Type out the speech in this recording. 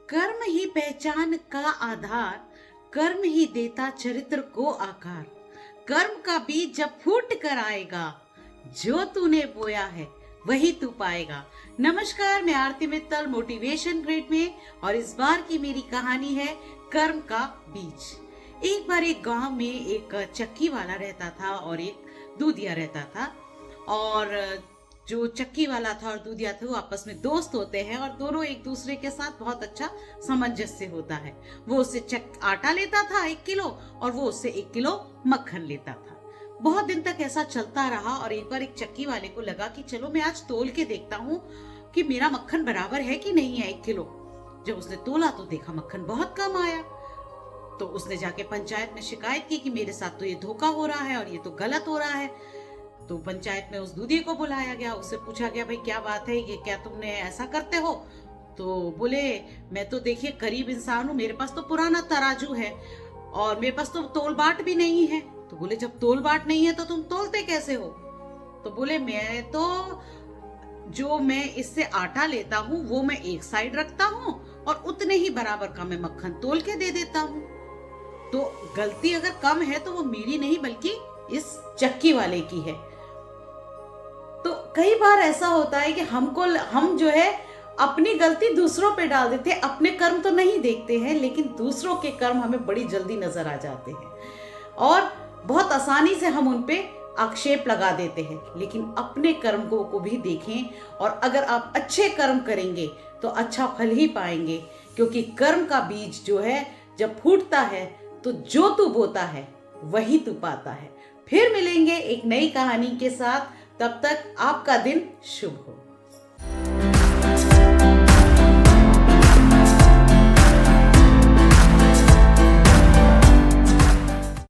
कर्म ही पहचान का आधार, कर्म ही देता चरित्र को आकार। कर्म का बीज जब फूट कर आएगा, जो तूने बोया है वही तू पाएगा। नमस्कार, मैं आरती मित्तल मोटिवेशन ग्रेड में, और इस बार की मेरी कहानी है कर्म का बीज। एक बार एक गांव में एक चक्की वाला रहता था और एक दूधिया रहता था। और जो चक्की वाला था और दूधिया था वो आपस में दोस्त होते हैं और दोनों एक दूसरे के साथ बहुत अच्छा सामंजस्य होता है। वो उससे आटा लेता था 1 किलो और वो उससे 1 किलो मक्खन लेता था। बहुत दिन तक ऐसा चलता रहा और एक बार एक चक्की वाले को लगा कि चलो मैं आज तोल के देखता हूँ कि मेरा मक्खन बराबर है कि नहीं है 1 किलो। जब उसने तोला तो देखा मक्खन बहुत कम आया। तो उसने जाके पंचायत में शिकायत की कि मेरे साथ तो ये धोखा हो रहा है और ये तो गलत हो रहा है। तो पंचायत में उस दूधी को बुलाया गया, उससे पूछा गया भाई क्या बात है, ये क्या तुमने ऐसा करते हो? तो बोले मैं तो देखिए गरीब इंसान हूँ, मेरे पास तो पुराना तराजू है और मेरे पास तो तोल बाट भी नहीं है। तो बोले जब तोल बाट नहीं है तो तुम तोलते कैसे हो? तो बोले मैं तो जो मैं इससे आटा लेता हूँ वो मैं एक साइड रखता हूँ और उतने ही बराबर का मैं मक्खन तोल के दे देता हूँ। तो गलती अगर कम है तो वो मेरी नहीं बल्कि इस चक्की वाले की है। तो कई बार ऐसा होता है कि हम जो है अपनी गलती दूसरों पे डाल देते हैं, अपने कर्म तो नहीं देखते हैं, लेकिन दूसरों के कर्म हमें बड़ी जल्दी नजर आ जाते हैं और बहुत आसानी से हम उन पे आक्षेप लगा देते हैं। लेकिन अपने कर्म को भी देखें और अगर आप अच्छे कर्म करेंगे तो अच्छा फल ही पाएंगे, क्योंकि कर्म का बीज जो है जब फूटता है तो जो तू बोता है वही तू पाता है। फिर मिलेंगे एक नई कहानी के साथ, तब तक आपका दिन शुभ हो।